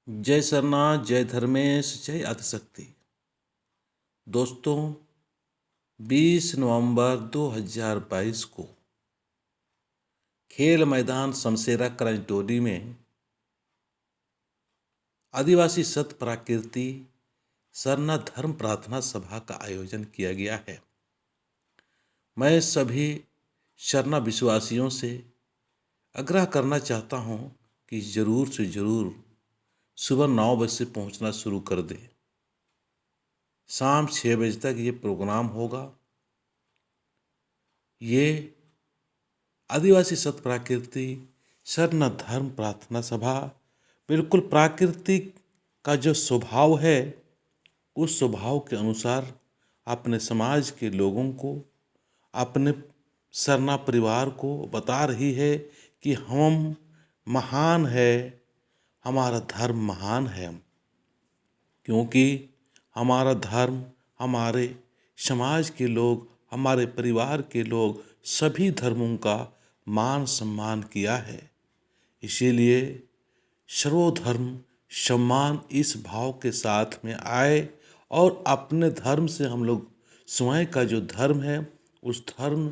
जय सरनाथ, जय धर्मेश, जय आदिशक्ति। दोस्तों, 20 नवंबर 2022 को खेल मैदान शमशेरा करंजटोली में आदिवासी सत प्राकृति सरना धर्म प्रार्थना सभा का आयोजन किया गया है। मैं सभी शरणा विश्वासियों से आग्रह करना चाहता हूं कि ज़रूर से ज़रूर सुबह 9 बजे से पहुंचना शुरू कर दें। शाम 6 बजे तक ये प्रोग्राम होगा। ये आदिवासी सत प्राकृति सरना धर्म प्रार्थना सभा बिल्कुल प्राकृतिक का जो स्वभाव है उस स्वभाव के अनुसार अपने समाज के लोगों को, अपने सरना परिवार को बता रही है कि हम महान है, हमारा धर्म महान है, क्योंकि हमारा धर्म, हमारे समाज के लोग, हमारे परिवार के लोग सभी धर्मों का मान सम्मान किया है। इसीलिए सर्वधर्म सम्मान इस भाव के साथ में आए और अपने धर्म से हम लोग स्वयं का जो धर्म है उस धर्म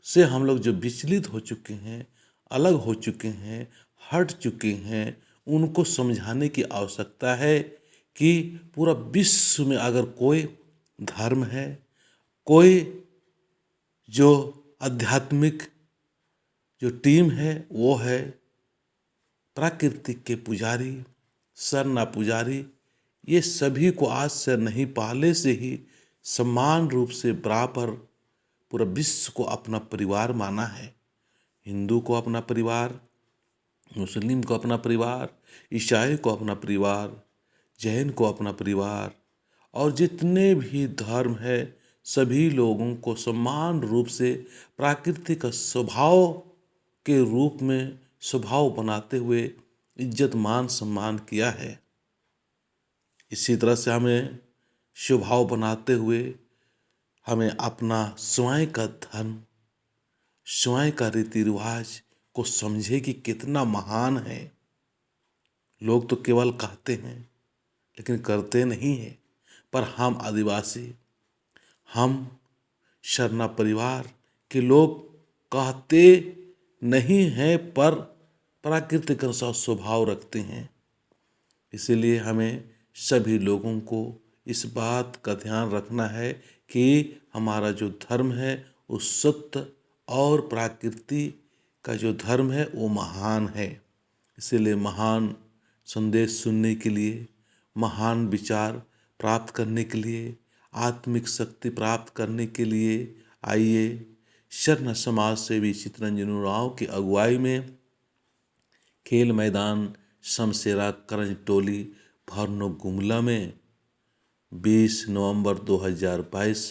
से हम लोग जो विचलित हो चुके हैं, अलग हो चुके हैं, हट चुके हैं, उनको समझाने की आवश्यकता है कि पूरा विश्व में अगर कोई धर्म है, कोई जो आध्यात्मिक जो टीम है वो है प्राकृतिक के पुजारी, सरना पुजारी। ये सभी को आज से नहीं, पहले से ही समान रूप से बराबर पूरा विश्व को अपना परिवार माना है। हिंदू को अपना परिवार, मुस्लिम को अपना परिवार, ईसाई को अपना परिवार, जैन को अपना परिवार और जितने भी धर्म है सभी लोगों को समान रूप से प्राकृतिक स्वभाव के रूप में स्वभाव बनाते हुए इज्जत मान सम्मान किया है। इसी तरह से हमें स्वभाव बनाते हुए हमें अपना स्वयं का धर्म, स्वयं का रीति रिवाज को समझे कि कितना महान है। लोग तो केवल कहते हैं लेकिन करते नहीं हैं। पर हम आदिवासी, हम शरणा परिवार के लोग कहते नहीं हैं पर प्राकृतिक के अनुसार स्वभाव रखते हैं। इसीलिए हमें सभी लोगों को इस बात का ध्यान रखना है कि हमारा जो धर्म है वो सत्य और प्रकृति का जो धर्म है वो महान है। इसीलिए महान संदेश सुनने के लिए, महान विचार प्राप्त करने के लिए, आत्मिक शक्ति प्राप्त करने के लिए आइए शरण समाज सेवी चितरंजन उरांव की अगुवाई में खेल मैदान शमशेरा करंजटोली भरनो गुमला में 20 नवंबर 2022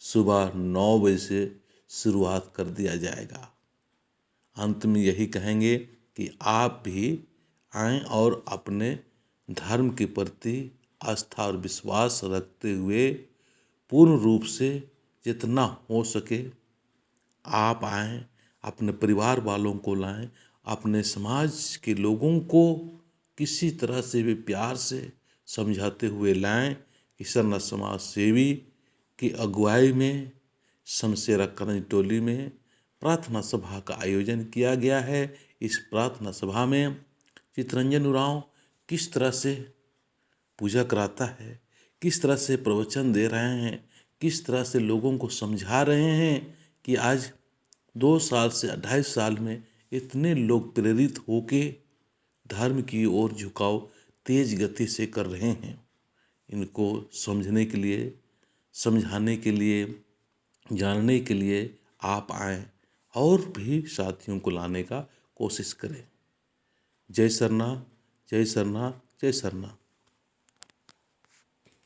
सुबह 9 बजे से शुरुआत कर दिया जाएगा। अंत में यही कहेंगे कि आप भी आएं और अपने धर्म के प्रति आस्था और विश्वास रखते हुए पूर्ण रूप से जितना हो सके आप आएं, अपने परिवार वालों को लाएं, अपने समाज के लोगों को किसी तरह से भी प्यार से समझाते हुए लाएं कि सरना समाज सेवी की अगुवाई में शमशेरा करंजटोली में प्रार्थना सभा का आयोजन किया गया है। इस प्रार्थना सभा में चितरंजन उरांव किस तरह से पूजा कराता है, किस तरह से प्रवचन दे रहे हैं, किस तरह से लोगों को समझा रहे हैं कि आज 2 साल से 2.5 साल में इतने लोग प्रेरित होके धर्म की ओर झुकाव तेज गति से कर रहे हैं। इनको समझने के लिए, समझाने के लिए, जानने के लिए आप आएं और भी साथियों को लाने का कोशिश करें। जय सरना, जय सरना, जय सरना।